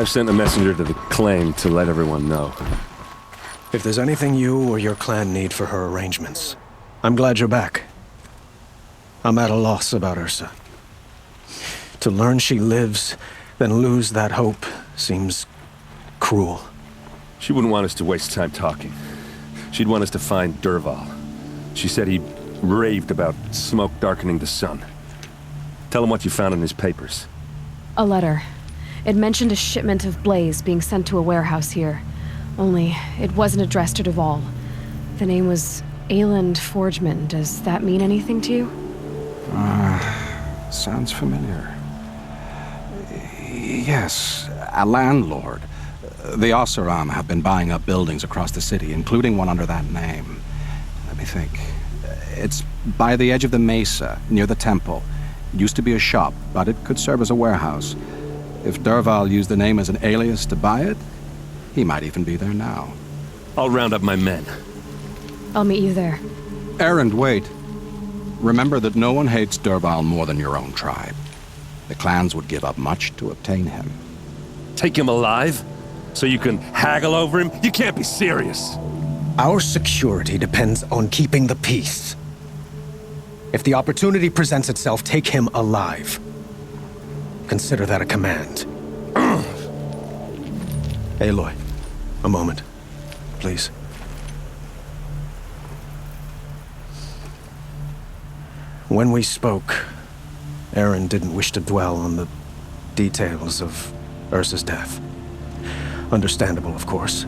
I've sent a messenger to the claim to let everyone know. If there's anything you or your clan need for her arrangements, I'm glad you're back. I'm at a loss about Ursa. To learn she lives, then lose that hope, seems cruel. She wouldn't want us to waste time talking. She'd want us to find Dervahl. She said he raved about smoke darkening the sun. Tell him what you found in his papers. A letter. It mentioned a shipment of blaze being sent to a warehouse here. Only, it wasn't addressed to Dervahl. The name was Ayland Forgeman. Does that mean anything to you? Sounds familiar. Yes, a landlord. The Oseram have been buying up buildings across the city, including one under that name. Let me think. It's by the edge of the mesa, near the temple. It used to be a shop, but it could serve as a warehouse. If Dervahl used the name as an alias to buy it, he might even be there now. I'll round up my men. I'll meet you there. Erend, wait. Remember that no one hates Dervahl more than your own tribe. The clans would give up much to obtain him. Take him alive? So you can haggle over him? You can't be serious. Our security depends on keeping the peace. If the opportunity presents itself, take him alive. Consider that a command. Aloy, a moment, please. When we spoke, Erend didn't wish to dwell on the details of Ursa's death. Understandable, of course.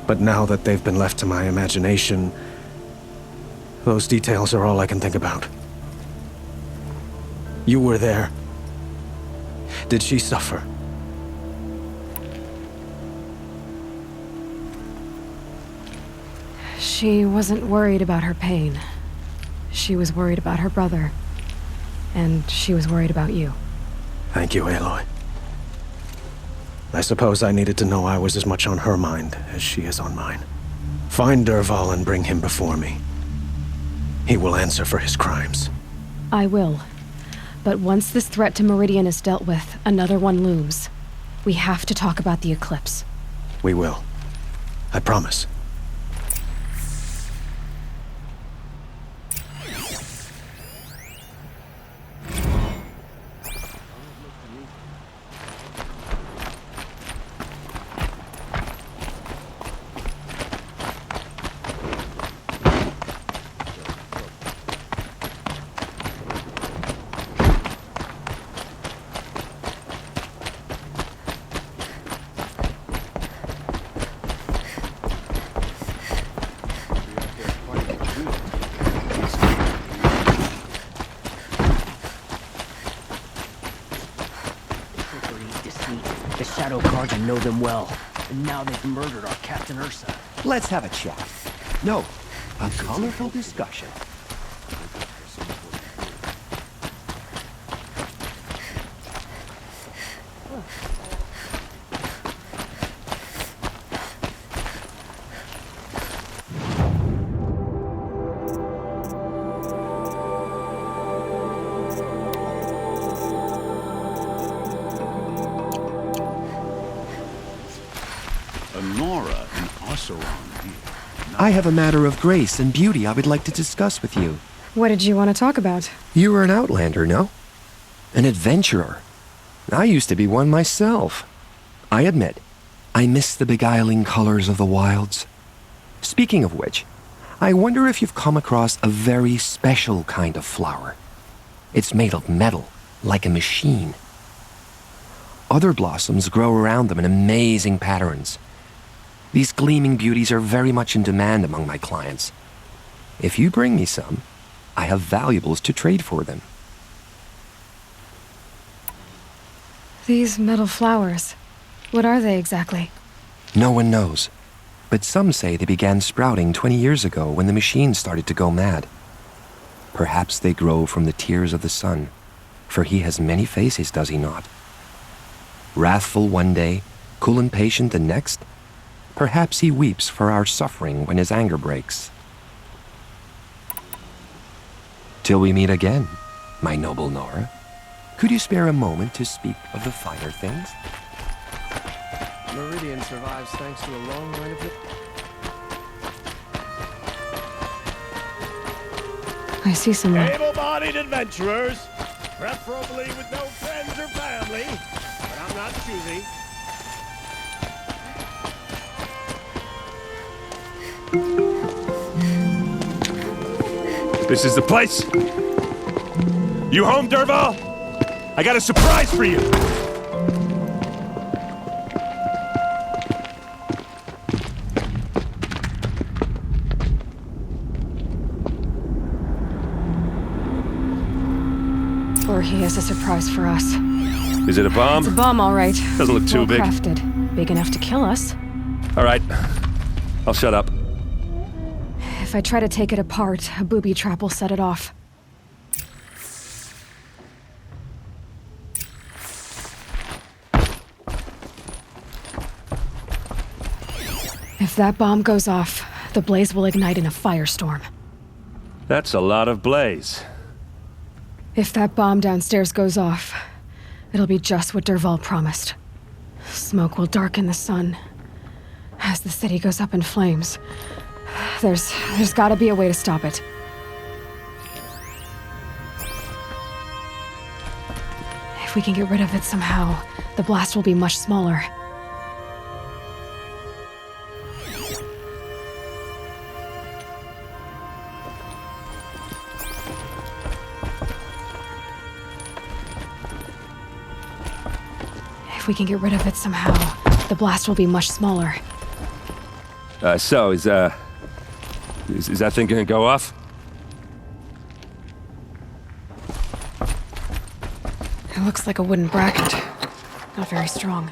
But now that they've been left to my imagination, those details are all I can think about. You were there. Did she suffer? She wasn't worried about her pain. She was worried about her brother. And she was worried about you. Thank you, Aloy. I suppose I needed to know I was as much on her mind as she is on mine. Find Dervahl and bring him before me. He will answer for his crimes. I will. But once this threat to Meridian is dealt with, another one looms. We have to talk about the eclipse. We will. I promise. The Shadow Carja know them well, and now they've murdered our Captain Ursa. Let's have a chat. No, a colorful discussion. Nora and Oseron here. I have a matter of grace and beauty I would like to discuss with you. What did you want to talk about? You were an outlander, no? An adventurer. I used to be one myself. I admit, I miss the beguiling colors of the wilds. Speaking of which, I wonder if you've come across a very special kind of flower. It's made of metal, like a machine. Other blossoms grow around them in amazing patterns. These gleaming beauties are very much in demand among my clients. If you bring me some, I have valuables to trade for them. These metal flowers. What are they exactly? No one knows, but some say they began sprouting 20 years ago when the machine started to go mad. Perhaps they grow from the tears of the sun, for he has many faces, does he not? Wrathful one day, cool and patient the next. Perhaps he weeps for our suffering when his anger breaks. Till we meet again, my noble Nora, could you spare a moment to speak of the finer things? Meridian survives thanks to a long line of... I see someone. Able-bodied adventurers, preferably with no friends or family, but I'm not choosy. This is the place? You home, Derval? I got a surprise for you! Or he has a surprise for us. Is it a bomb? It's a bomb, all right. Doesn't look too big. Well-crafted. Big enough to kill us. All right. I'll shut up. If I try to take it apart, a booby trap will set it off. If that bomb goes off, the blaze will ignite in a firestorm. That's a lot of blaze. If that bomb downstairs goes off, it'll be just what Derval promised. Smoke will darken the sun as the city goes up in flames. There's gotta be a way to stop it. If we can get rid of it somehow, the blast will be much smaller. If we can get rid of it somehow, the blast will be much smaller. So, is that thing gonna go off? It looks like a wooden bracket. Not very strong.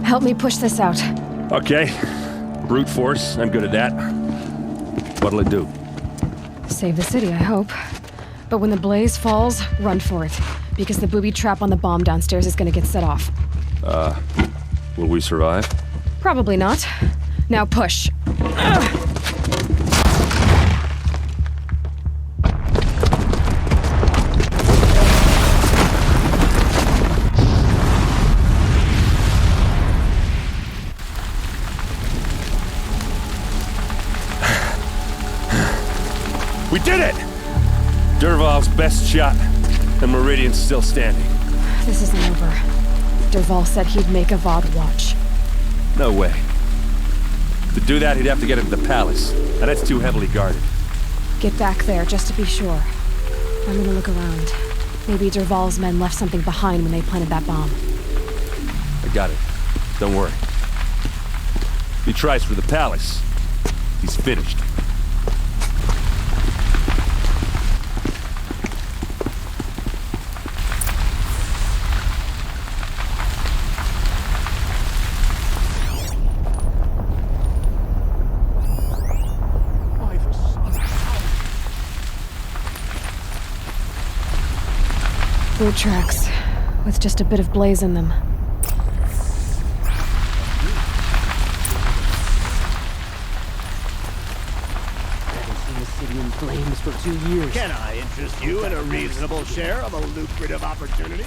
Help me push this out. Okay. Brute force, I'm good at that. What'll it do? Save the city, I hope. But when the blaze falls, run for it. Because the booby trap on the bomb downstairs is gonna get set off. Will we survive? Probably not. Now push. We did it! Derval's best shot, and Meridian's still standing. This isn't over. Derval said he'd make a VOD watch. No way. To do that, he'd have to get into the palace, and that's too heavily guarded. Get back there, just to be sure. I'm gonna look around. Maybe Derval's men left something behind when they planted that bomb. I got it. Don't worry. He tries for the palace. He's finished. Boot tracks, with just a bit of blaze in them. City in flames for 2 years. Can I interest you in a reasonable share of a lucrative opportunity?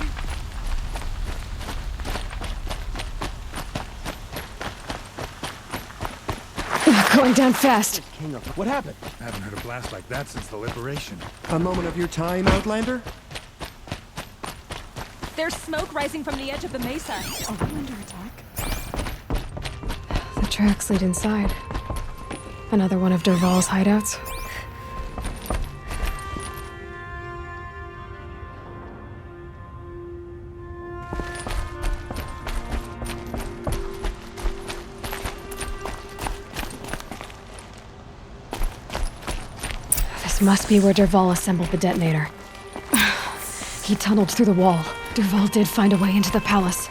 Going down fast. What happened? I haven't heard a blast like that since the liberation. A moment of your time, Outlander? There's smoke rising from the edge of the mesa. Are we under attack? The tracks lead inside. Another one of Derval's hideouts. This must be where Derval assembled the detonator. He tunneled through the wall. Derval did find a way into the palace.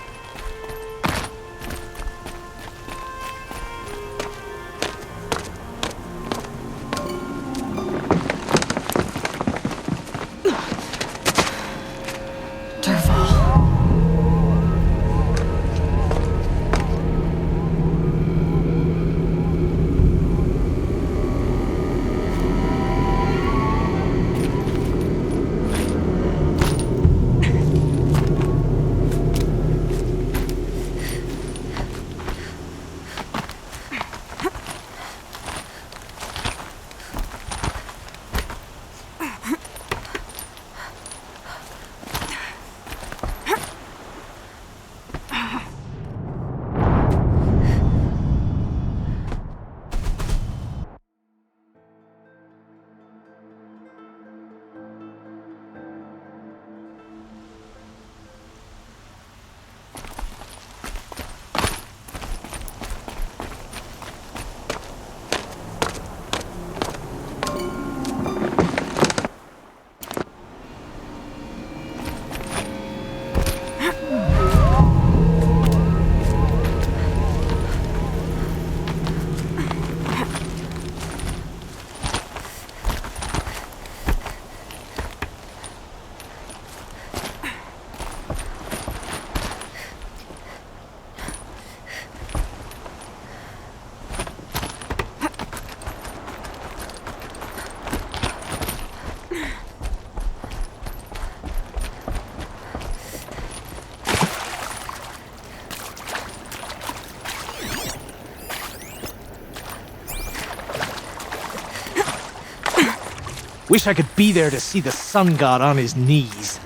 Wish I could be there to see the sun god on his knees.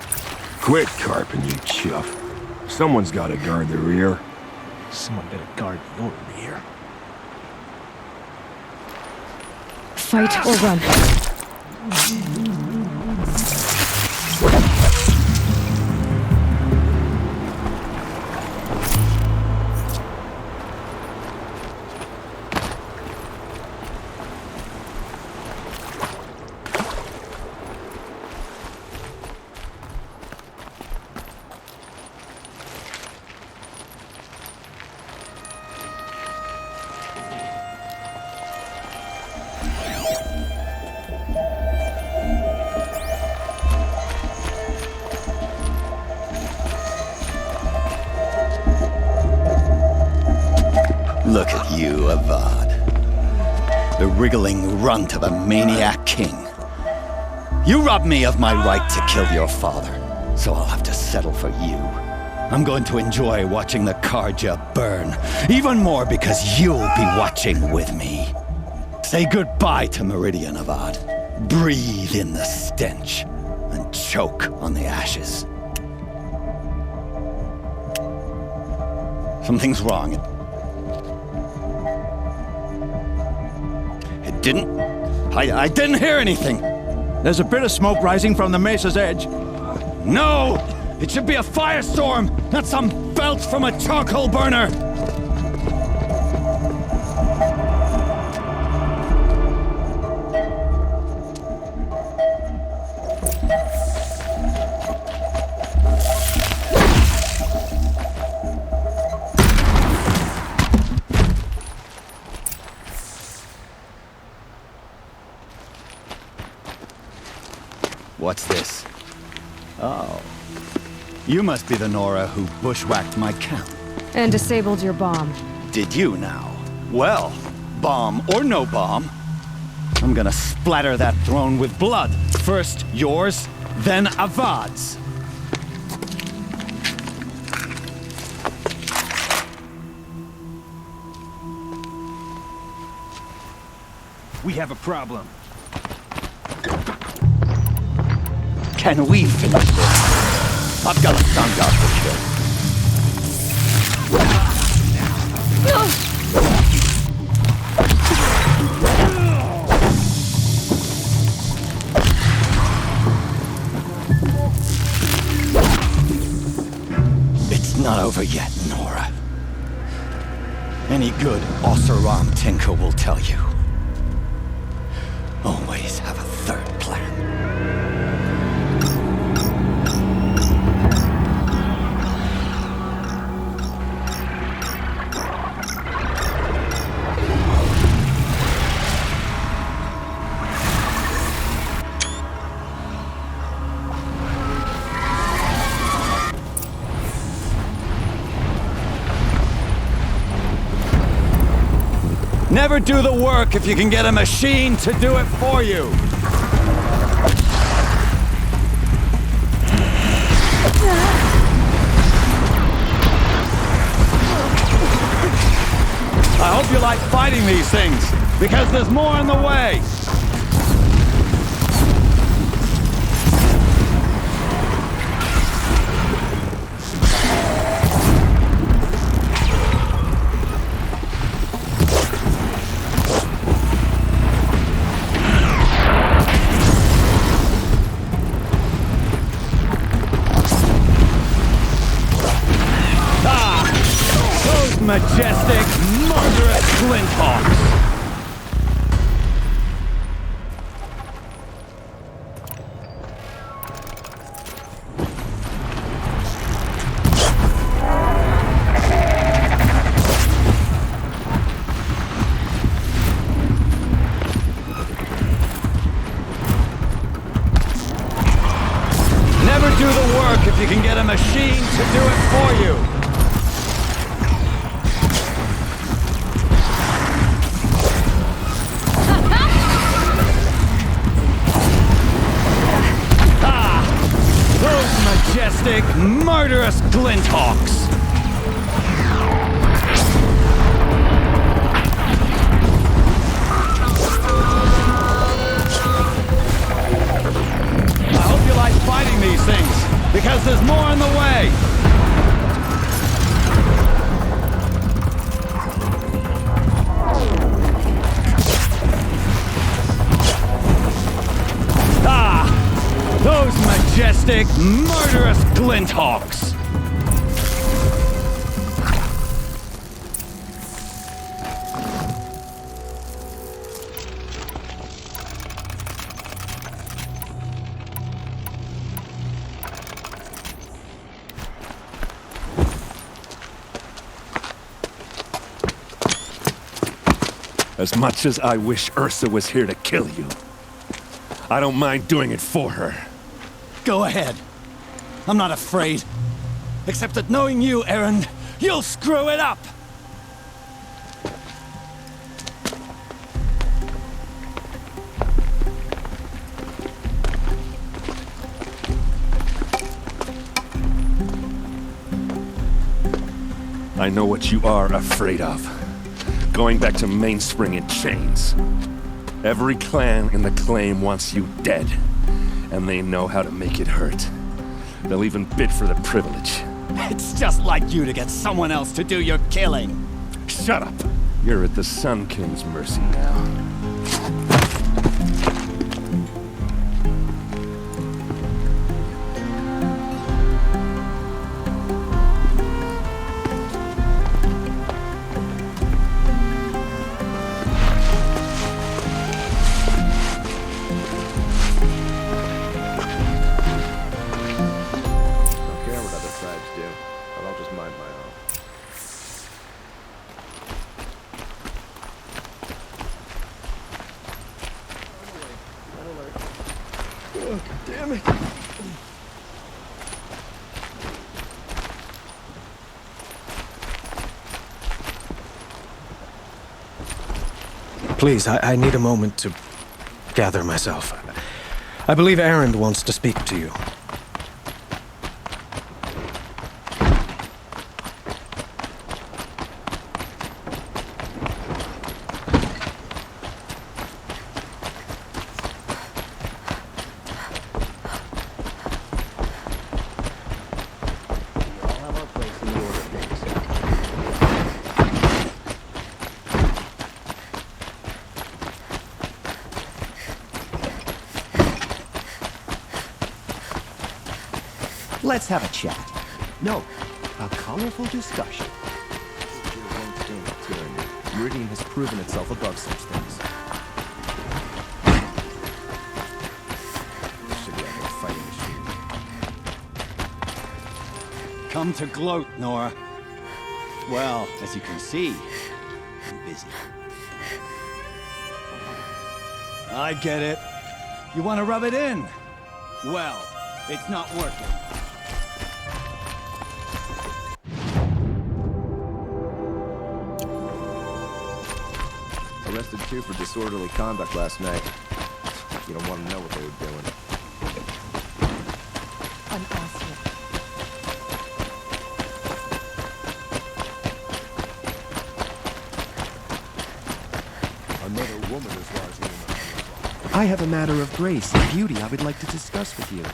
Quit carping, you chuff. Someone's gotta guard the rear. Someone better guard your rear. Fight or run. Look at you, Avad. The wriggling runt of a maniac king. You robbed me of my right to kill your father, so I'll have to settle for you. I'm going to enjoy watching the Karja burn, even more because you'll be watching with me. Say goodbye to Meridian, Avad. Breathe in the stench, and choke on the ashes. Something's wrong. It didn't... I didn't hear anything. There's a bit of smoke rising from the mesa's edge. No! It should be a firestorm, not some belch from a charcoal burner! What's this? Oh. You must be the Nora who bushwhacked my camp. And disabled your bomb. Did you now? Well, bomb or no bomb, I'm gonna splatter that throne with blood. First yours, then Avad's. We have a problem. Can we finish this? I've got a sun god to kill. It's not over yet, Nora. Any good Oseram tinker will tell you. Always have a third plan. Never do the work if you can get a machine to do it for you. I hope you like fighting these things, because there's more in the way. Majestic, murderous Flinthawks! Never do the work if you can get a machine to do it for you. Majestic, murderous Glinthawks! I hope you like fighting these things, because there's more in the way! Those majestic, murderous Glinthawks! As much as I wish Ursa was here to kill you, I don't mind doing it for her. Go ahead. I'm not afraid. Except that knowing you, Aaron, you'll screw it up! I know what you are afraid of. Going back to Mainspring in chains. Every clan in the claim wants you dead. And they know how to make it hurt. They'll even bid for the privilege. It's just like you to get someone else to do your killing. Shut up! You're at the Sun King's mercy now. Damn it. Please, I need a moment to gather myself. I believe Erend wants to speak to you. Let's have a chat. No, a colorful discussion. Meridian has proven itself above such things. Should be a fighting machine. Come to gloat, Nora. Well, as you can see, I'm busy. I get it. You want to rub it in? Well, it's not working. Arrested two for disorderly conduct last night. You don't want to know what they were doing. An ostrich. Another woman is largely in the I have a matter of grace and beauty I would like to discuss with you.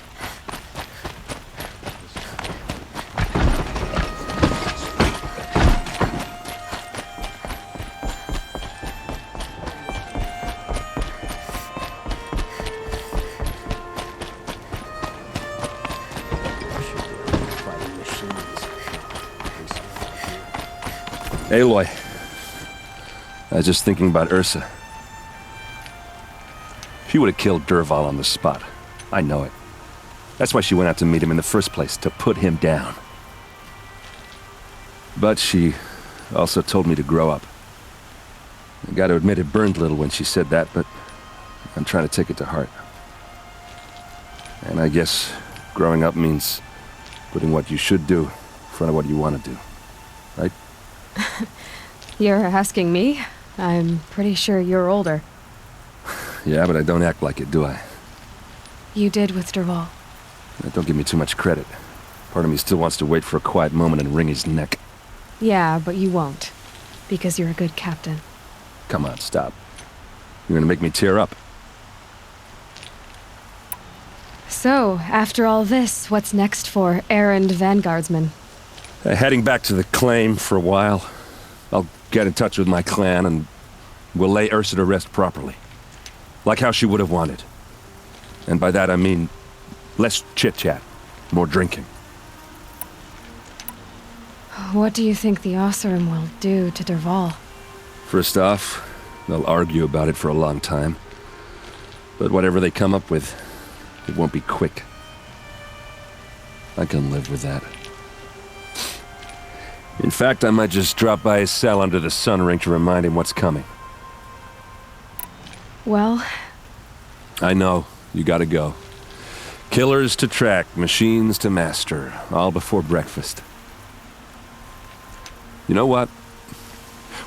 Aloy, I was just thinking about Ursa. She would have killed Dervahl on the spot. I know it. That's why she went out to meet him in the first place, to put him down. But she also told me to grow up. I gotta admit it burned a little when she said that, but I'm trying to take it to heart. And I guess growing up means putting what you should do in front of what you want to do. Right? You're asking me? I'm pretty sure you're older. Yeah, but I don't act like it, do I? You did with Dervahl. Don't give me too much credit. Part of me still wants to wait for a quiet moment and wring his neck. Yeah, but you won't. Because you're a good captain. Come on, stop. You're gonna make me tear up. So, after all this, what's next for Erend Vanguardsman? Heading back to the claim for a while. I'll get in touch with my clan and we'll lay Ursa to rest properly. Like how she would have wanted. And by that I mean less chit-chat, more drinking. What do you think the Oseram will do to Dervahl? First off, they'll argue about it for a long time. But whatever they come up with, it won't be quick. I can live with that. In fact, I might just drop by his cell under the sun ring to remind him what's coming. Well... I know. You gotta go. Killers to track, machines to master. All before breakfast. You know what?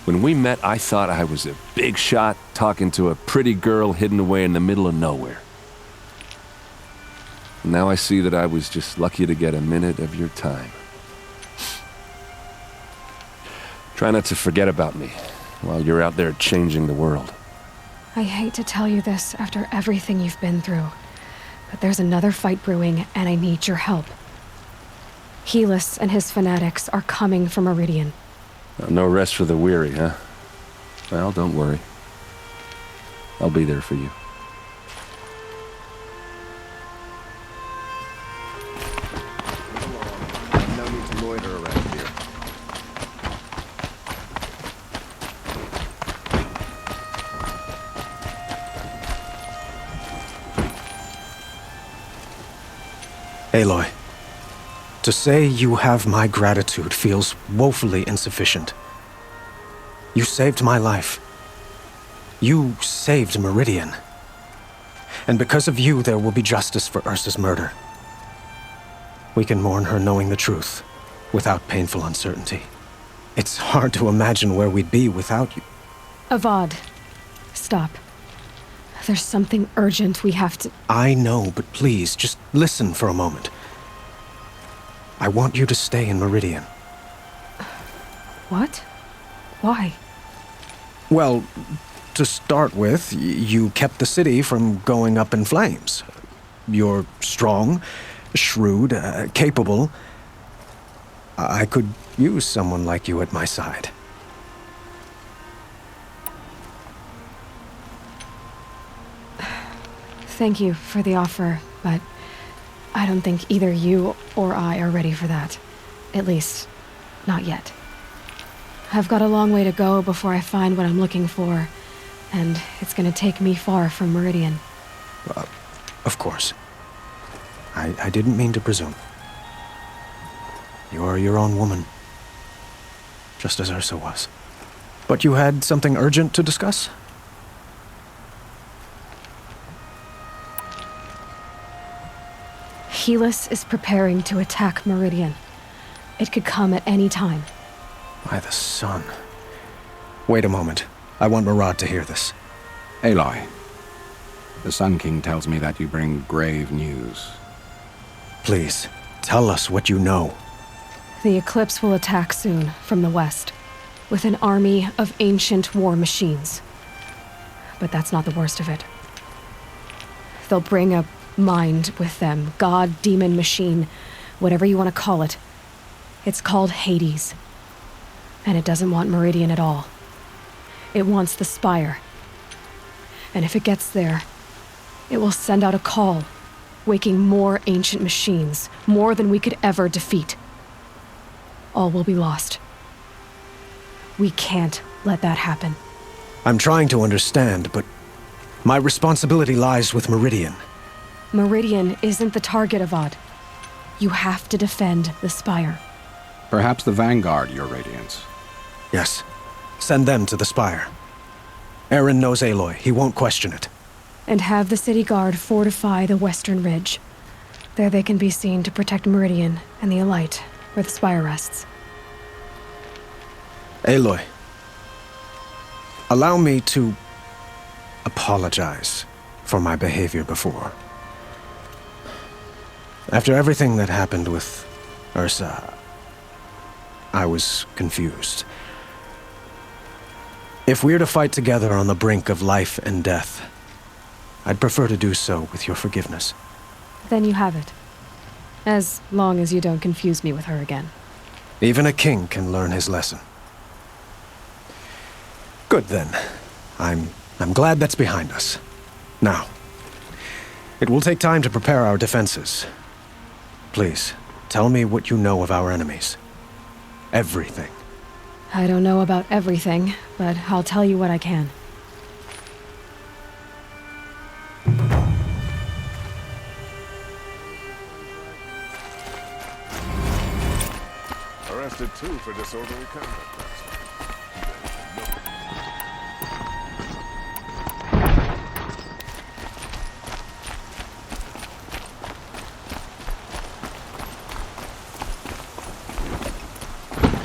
When we met, I thought I was a big shot talking to a pretty girl hidden away in the middle of nowhere. Now I see that I was just lucky to get a minute of your time. Try not to forget about me while you're out there changing the world. I hate to tell you this after everything you've been through, but there's another fight brewing and I need your help. Helis and his fanatics are coming for Meridian. No rest for the weary, huh? Well, don't worry. I'll be there for you. No need to loiter around here. Aloy, to say you have my gratitude feels woefully insufficient. You saved my life. You saved Meridian. And because of you, there will be justice for Ursa's murder. We can mourn her knowing the truth, without painful uncertainty. It's hard to imagine where we'd be without you. Avad, stop. There's something urgent we have to... I know, but please, just listen for a moment. I want you to stay in Meridian. What? Why? Well, to start with, you kept the city from going up in flames. You're strong, shrewd, capable. I could use someone like you at my side. Thank you for the offer, but I don't think either you or I are ready for that. At least, not yet. I've got a long way to go before I find what I'm looking for, and it's gonna take me far from Meridian. Of course. I didn't mean to presume. You're your own woman. Just as Ursa was. But you had something urgent to discuss? Helis is preparing to attack Meridian. It could come at any time. By the sun. Wait a moment. I want Murad to hear this. Aloy, the Sun King tells me that you bring grave news. Please, tell us what you know. The Eclipse will attack soon, from the west, with an army of ancient war machines. But that's not the worst of it. They'll bring a mind with them, god, demon, machine, whatever you want to call it. It's called Hades. And it doesn't want Meridian at all. It wants the Spire. And if it gets there, it will send out a call, waking more ancient machines, more than we could ever defeat. All will be lost. We can't let that happen. I'm trying to understand, but my responsibility lies with Meridian. Meridian isn't the target, Avad. You have to defend the Spire. Perhaps the Vanguard, Your Radiance. Yes. Send them to the Spire. Aaron knows Aloy. He won't question it. And have the City Guard fortify the western ridge. There they can be seen to protect Meridian and the Elite, where the Spire rests. Aloy, allow me to apologize for my behavior before. After everything that happened with Ursa, I was confused. If we're to fight together on the brink of life and death, I'd prefer to do so with your forgiveness. Then you have it. As long as you don't confuse me with her again. Even a king can learn his lesson. Good then. I'm glad that's behind us. Now, it will take time to prepare our defenses. Please, tell me what you know of our enemies. Everything. I don't know about everything, but I'll tell you what I can. Arrested too for disorderly conduct.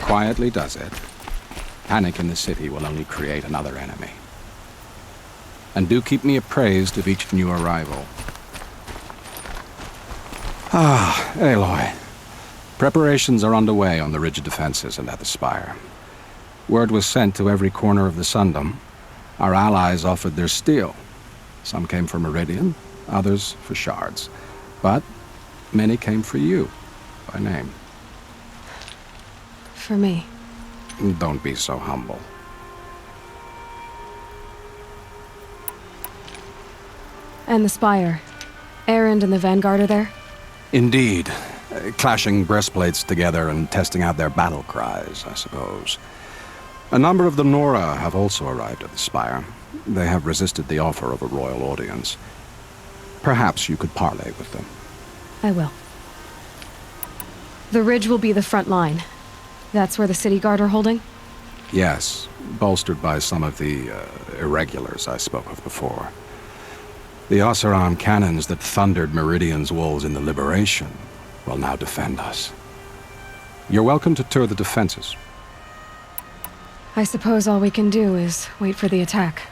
Quietly does it. Panic in the city will only create another enemy. And do keep me appraised of each new arrival. Aloy. Preparations are underway on the ridge of defenses and at the Spire. Word was sent to every corner of the Sundom. Our allies offered their steel. Some came for Meridian, others for shards. But many came for you, by name. For me. Don't be so humble. And the Spire. Erend and the Vanguard are there? Indeed. Clashing breastplates together and testing out their battle cries, I suppose. A number of the Nora have also arrived at the Spire. They have resisted the offer of a royal audience. Perhaps you could parley with them. I will. The ridge will be the front line. That's where the City Guard are holding? Yes, bolstered by some of the irregulars I spoke of before. The Oseram cannons that thundered Meridian's walls in the Liberation will now defend us. You're welcome to tour the defenses. I suppose all we can do is wait for the attack.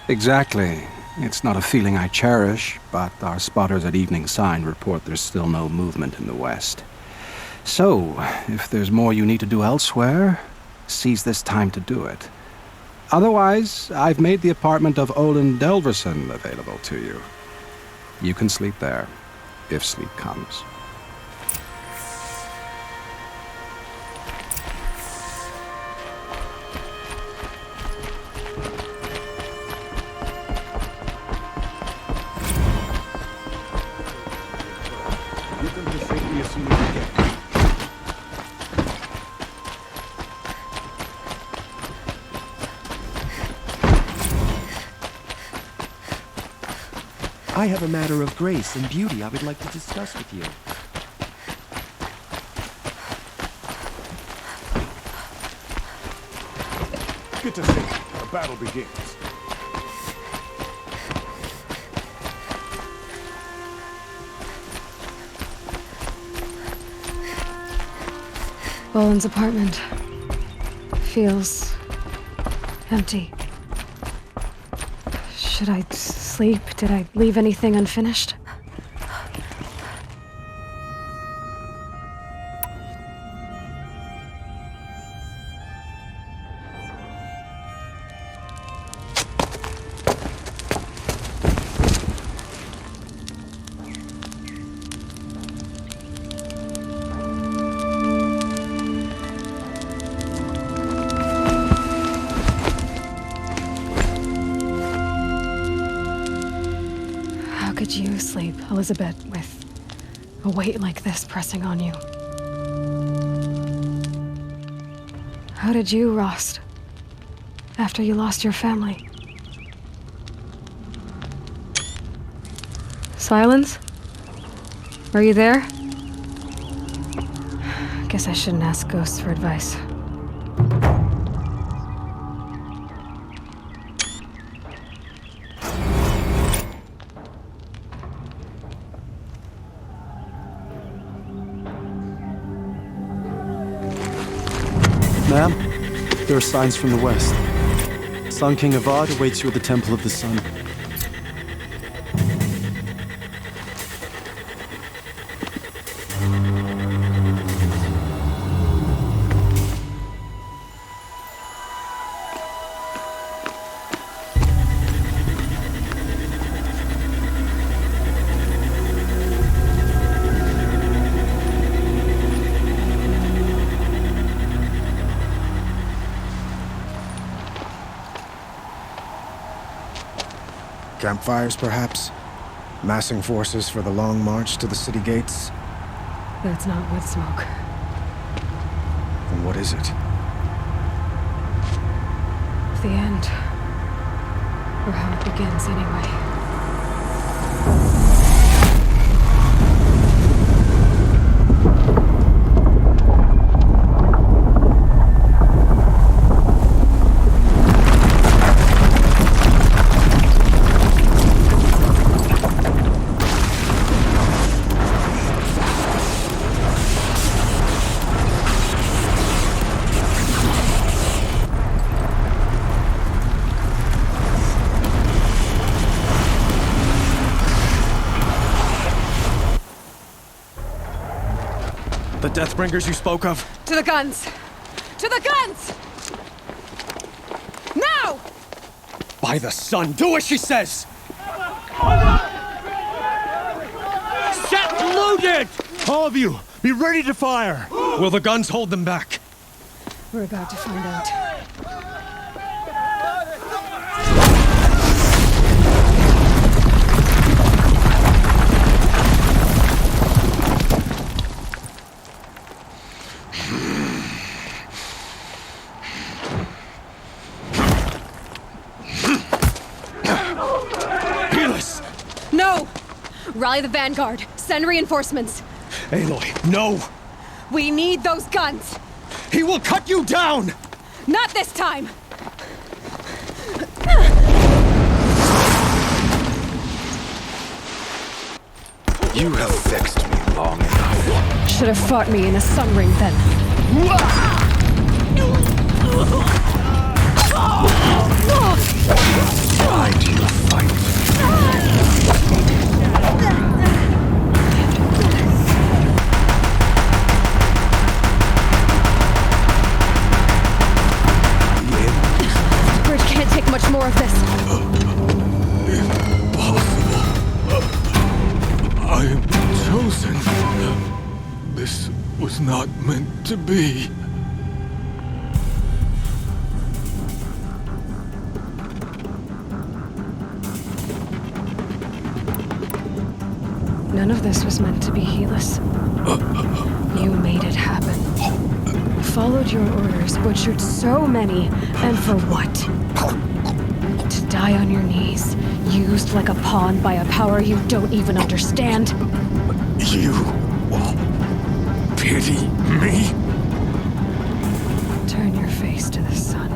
Exactly. It's not a feeling I cherish, but our spotters at Evening Sign report there's still no movement in the west. So, if there's more you need to do elsewhere, seize this time to do it. Otherwise, I've made the apartment of Olin Delverson available to you. You can sleep there, if sleep comes. Get them to safety as soon as you can. I have a matter of grace and beauty I would like to discuss with you. Get to safety. The battle begins. Boland's apartment feels empty. Should I sleep? Did I leave anything unfinished? How could you sleep, Elizabeth, with a weight like this pressing on you? How did you, Rost, after you lost your family? Silence? Are you there? Guess I shouldn't ask ghosts for advice. Ma'am, there are signs from the west. Sun King Avad awaits you at the Temple of the Sun. Campfires, perhaps? Massing forces for the long march to the city gates? That's not wood smoke. Then what is it? The end. Or how it begins, anyway. The Deathbringers you spoke of? To the guns! To the guns! Now! By the sun, do as she says! Set loaded! All of you, be ready to fire! Will the guns hold them back? We're about to find out. No! Rally the vanguard. Send reinforcements. Aloy, no! We need those guns! He will cut you down! Not this time! You have vexed me long enough. Should have fought me in a sun ring then. Why do you fight? Bridge can't take much more of this. I am chosen. This was not meant to be. None of this was meant to be, Helis. You made it happen. Followed your orders, butchered so many, and for what? To die on your knees, used like a pawn by a power you don't even understand. You pity me? Turn your face to the sun.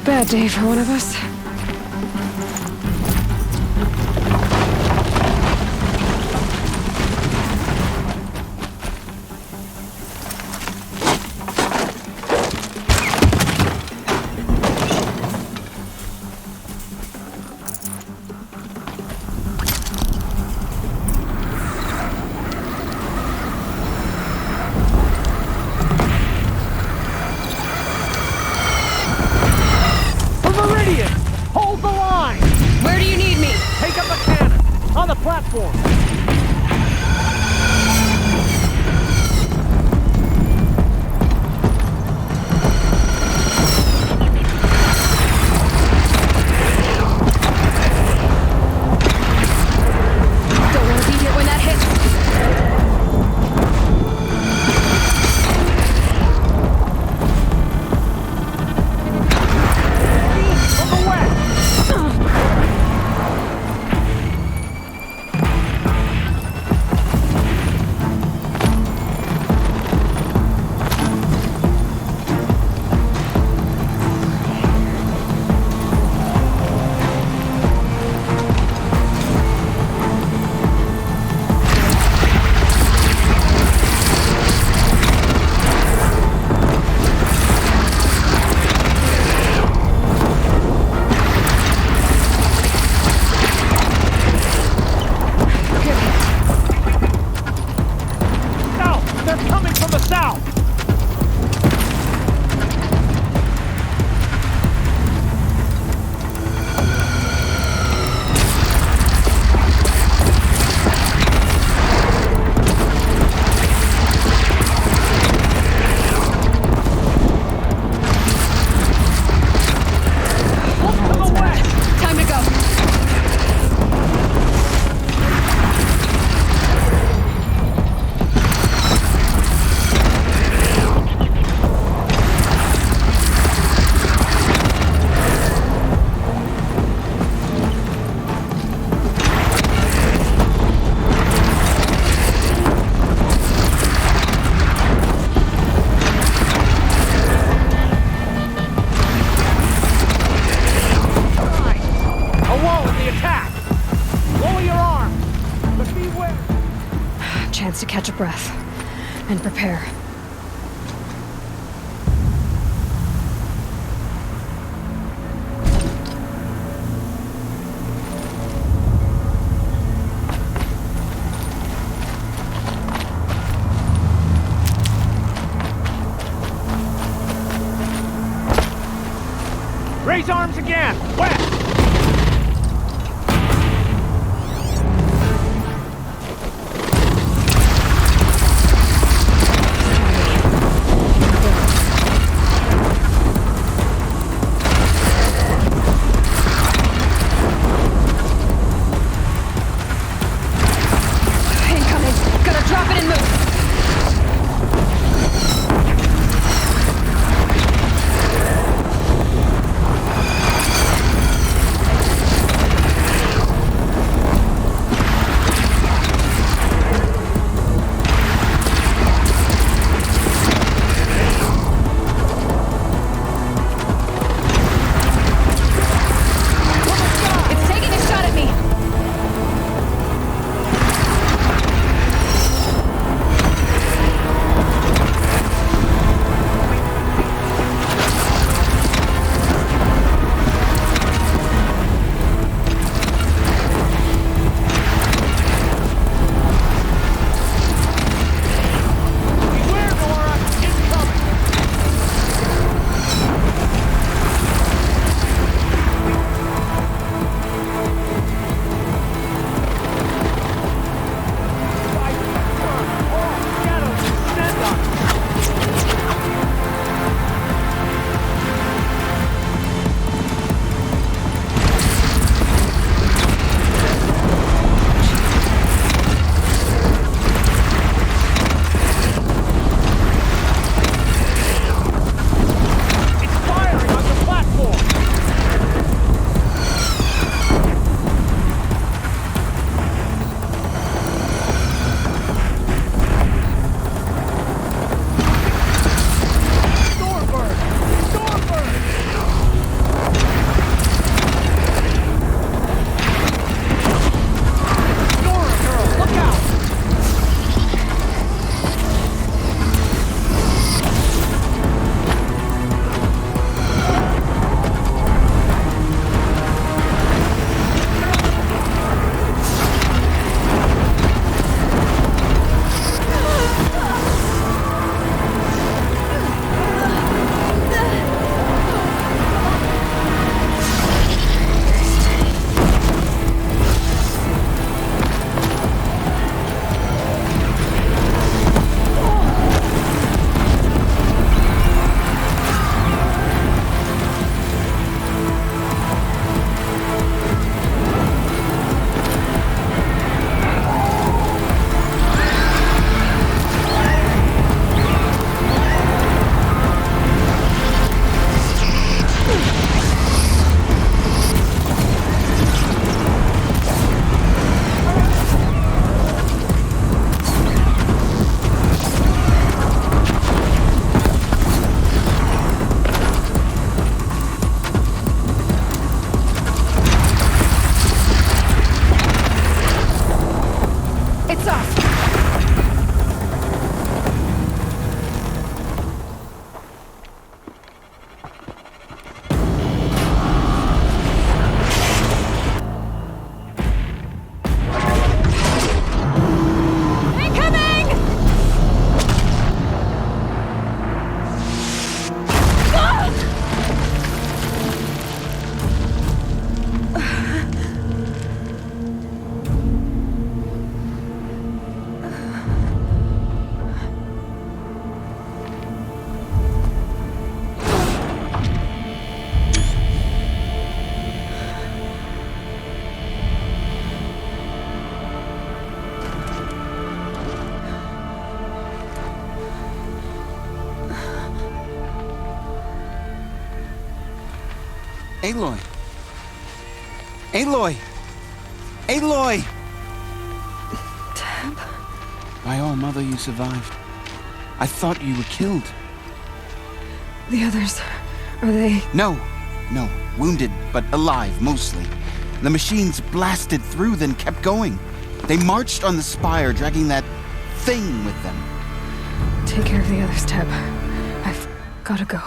Bad day for one of us. Hold the line! Where do you need me? Take up a cannon! On the platform! Don't want to be here when that hits. Chance to catch a breath and prepare. Raise arms again! West! Incoming! Gotta drop it and move! It's off! Aloy! Aloy! Aloy! Tab? My own mother, you survived. I thought you were killed. The others, are they... No. Wounded, but alive, mostly. The machines blasted through, then kept going. They marched on the spire, dragging that thing with them. Take care of the others, Tab. I've gotta go.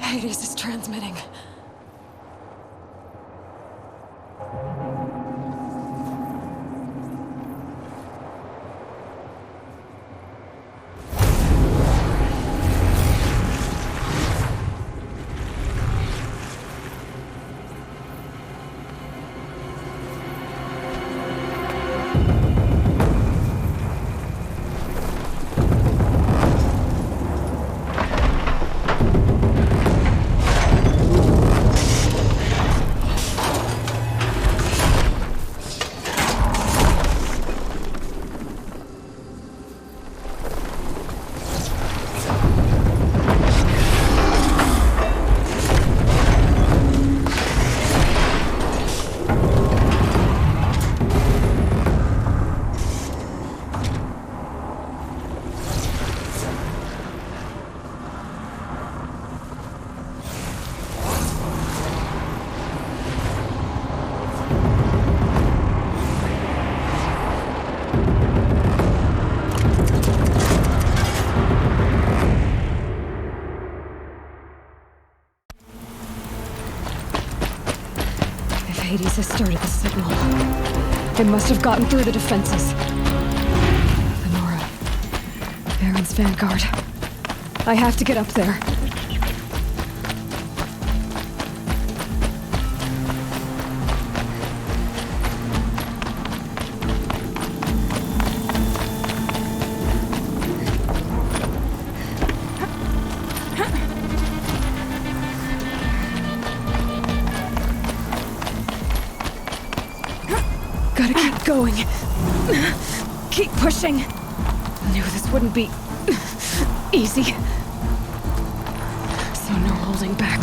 Hades is transmitting. Hades has started the signal. It must have gotten through the defenses. The Nora. Baron's vanguard. I have to get up there. pushing. Keep pushing. Knew this wouldn't be easy. So no holding back.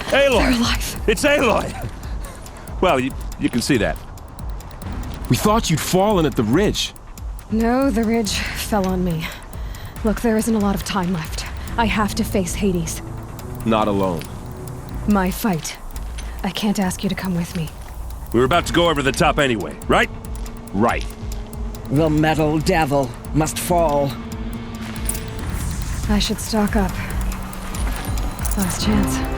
Aloy! They're alive. It's Aloy! Well, you can see that. We thought you'd fallen at the ridge. No, the ridge fell on me. Look, there isn't a lot of time left. I have to face Hades. Not alone. My fight. I can't ask you to come with me. We were about to go over the top anyway, right? Right. The metal devil must fall. I should stock up. Last chance.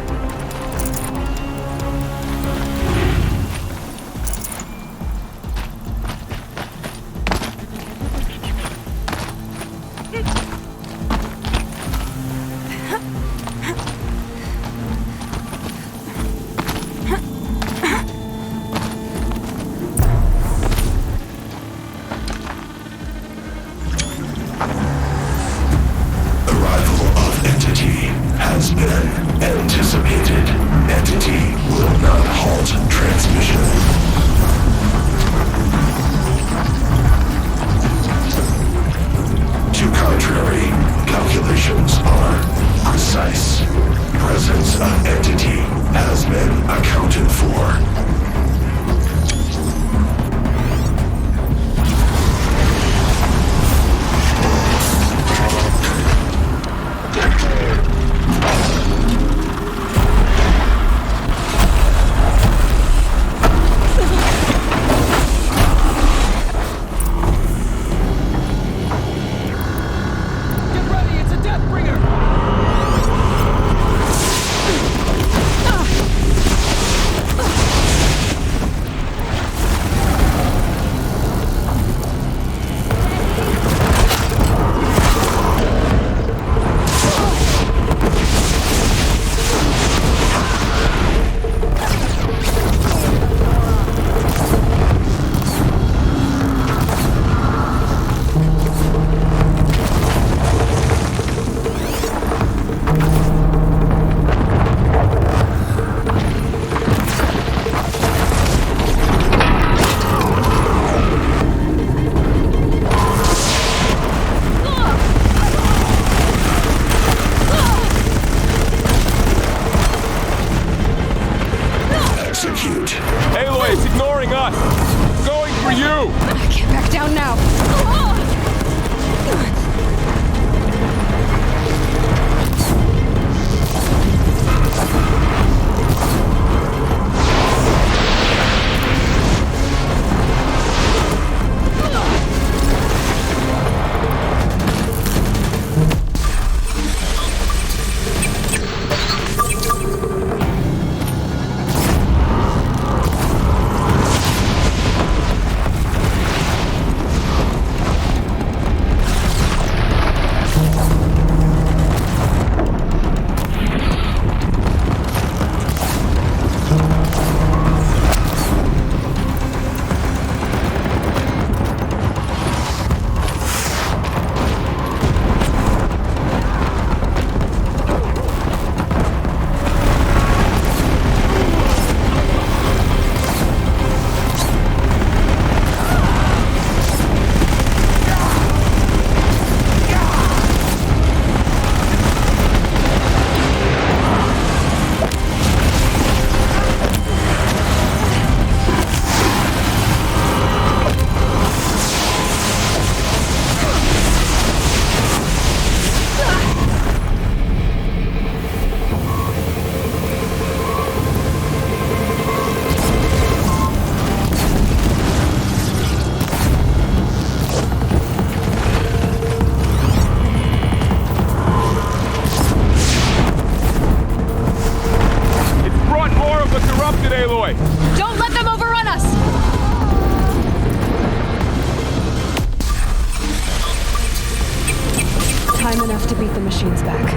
Time enough to beat the machines back.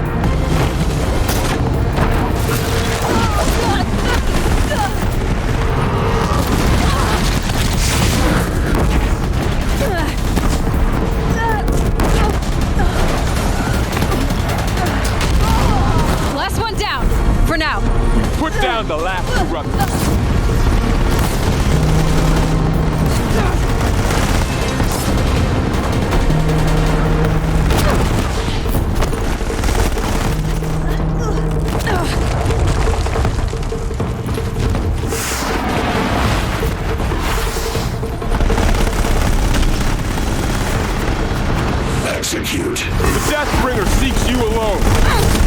Execute. The Deathbringer seeks you alone.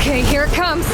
Okay, here it comes.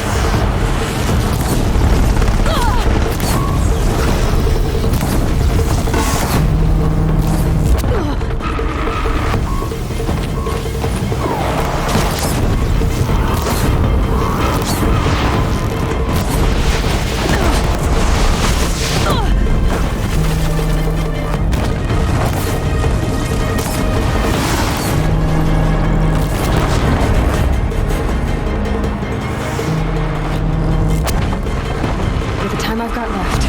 I've got left.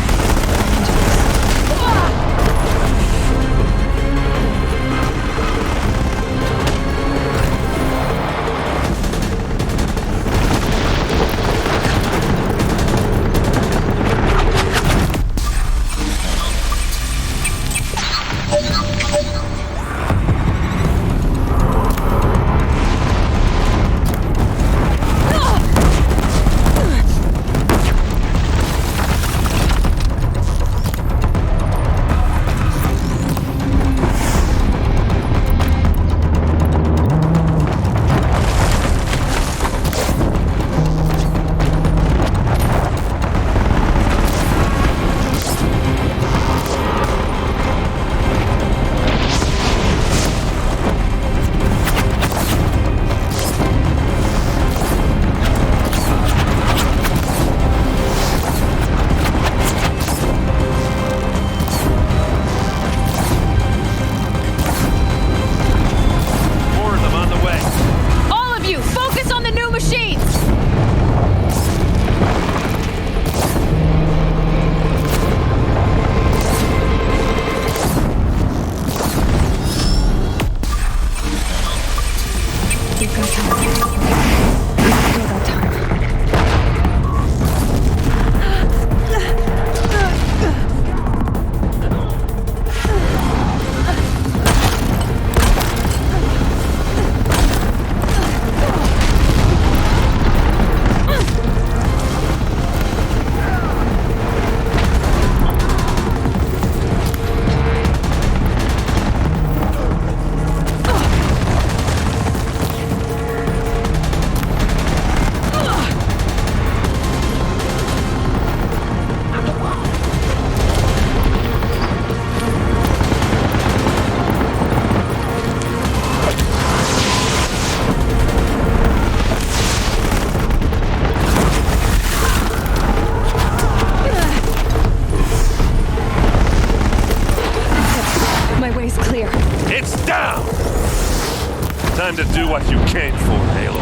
Time to do what you came for, Halo.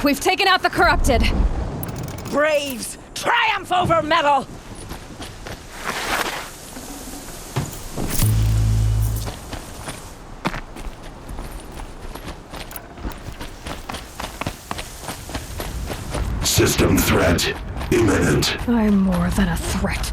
We've taken out the corrupted. Braves, triumph over metal! System threat imminent. I'm more than a threat.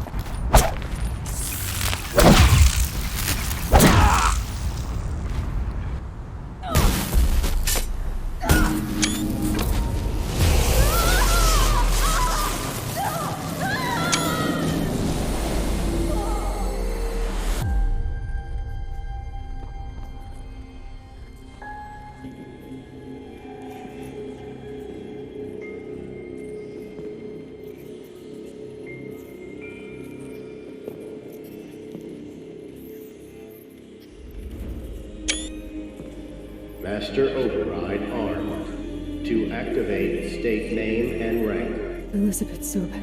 Master override armed. To activate, state name and rank. Elizabeth Sobek.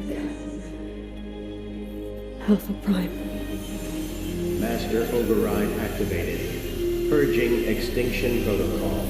Alpha Prime. Master override activated. Purging extinction protocol.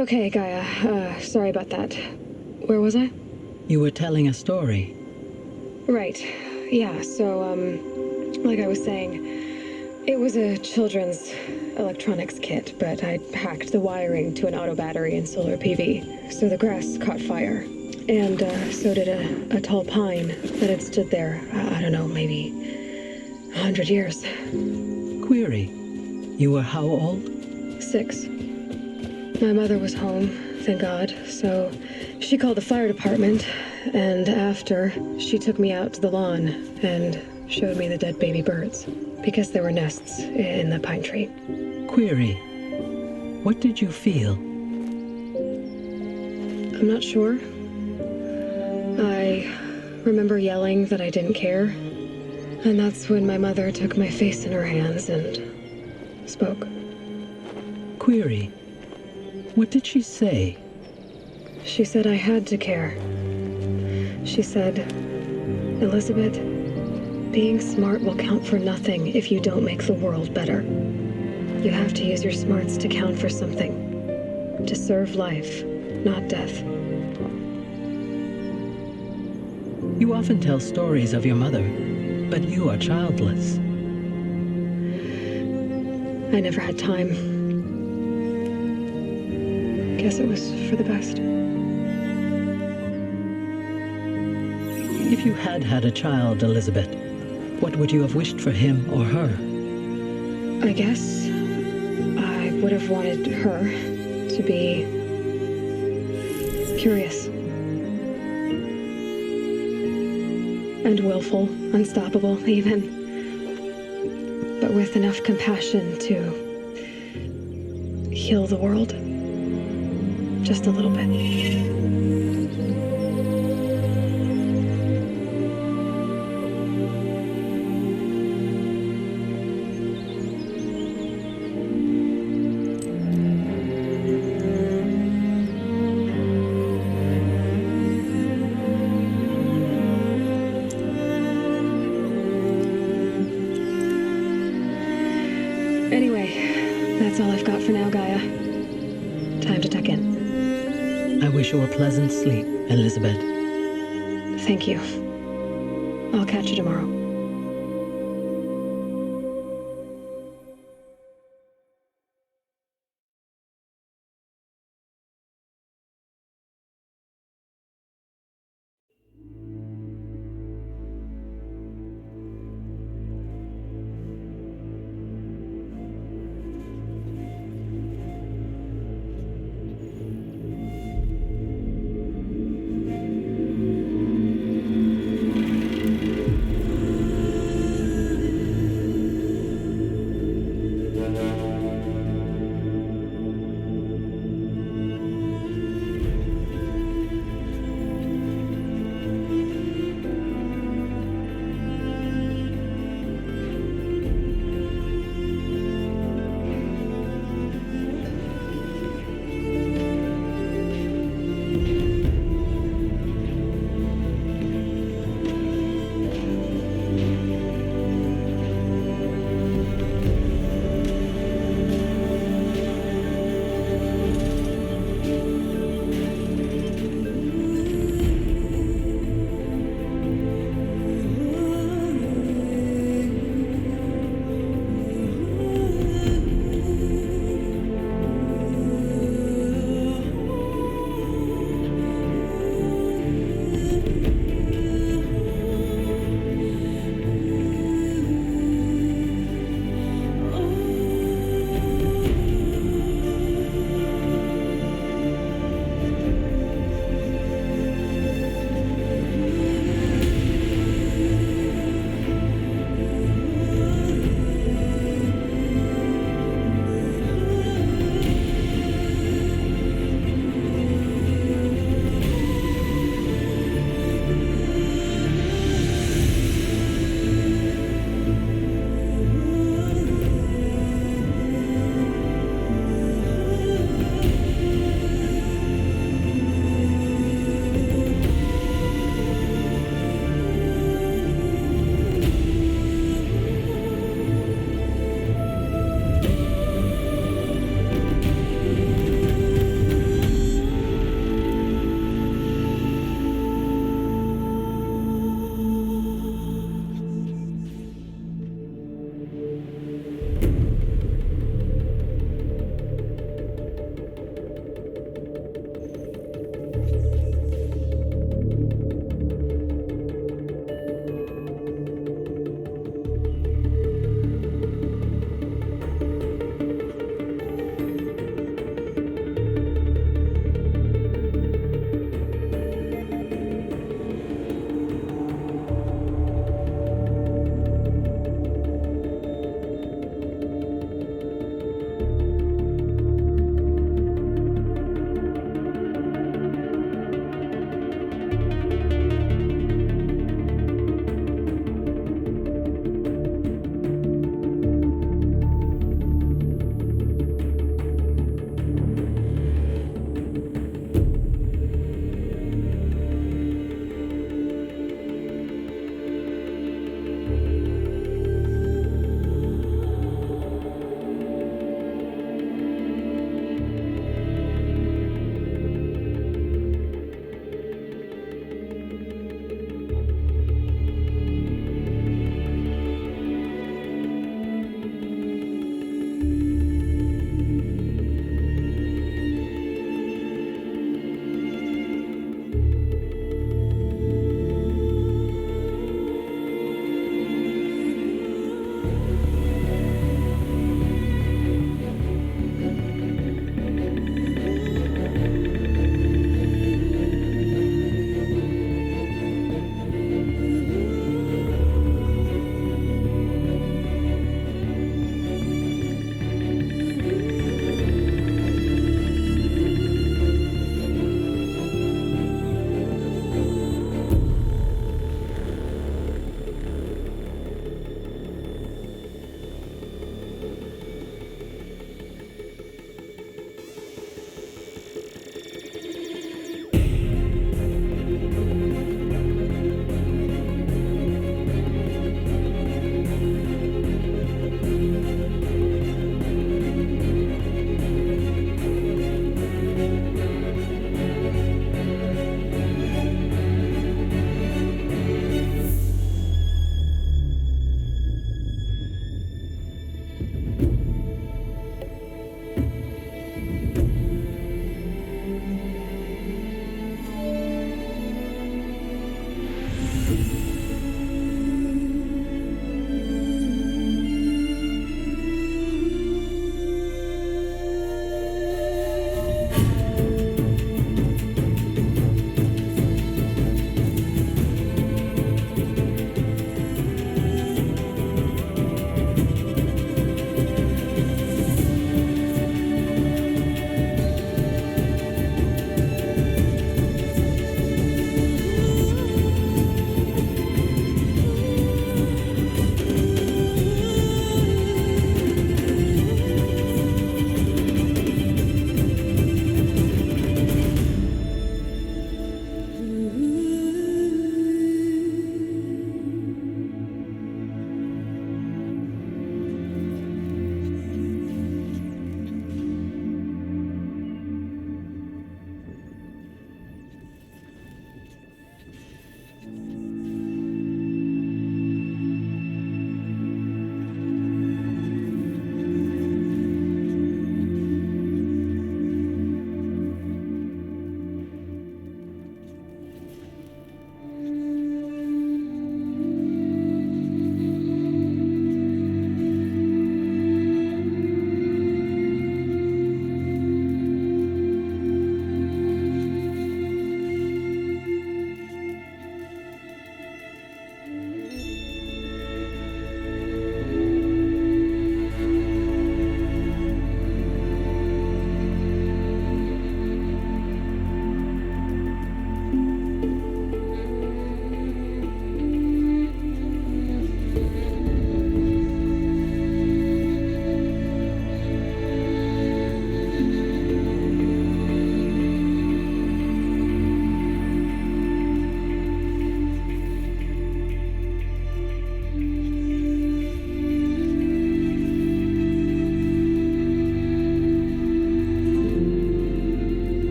Okay, Gaia. Sorry about that. Where was I? You were telling a story. Right. Yeah, so, like I was saying, it was a children's electronics kit, but I hacked the wiring to an auto battery and solar PV, so the grass caught fire. And, so did a tall pine that had stood there, I don't know, maybe 100 years. Query. You were how old? 6. My mother was home, thank God, so she called the fire department, and after, she took me out to the lawn and showed me the dead baby birds, because there were nests in the pine tree. Query. What did you feel? I'm not sure. I remember yelling that I didn't care, and that's when my mother took my face in her hands and spoke. Query. What did she say? She said I had to care. She said, Elizabeth, being smart will count for nothing if you don't make the world better. You have to use your smarts to count for something. To serve life, not death. You often tell stories of your mother, but you are childless. I never had time. Guess it was for the best. If you had had a child, Elizabeth, what would you have wished for him or her? I guess I would have wanted her to be curious. And willful, unstoppable even. But with enough compassion to heal the world. Just a little bit. Anyway, that's all I've got for now, Gaia. Time to tuck in. I wish you a pleasant sleep, Elizabeth. Thank you. I'll catch you tomorrow.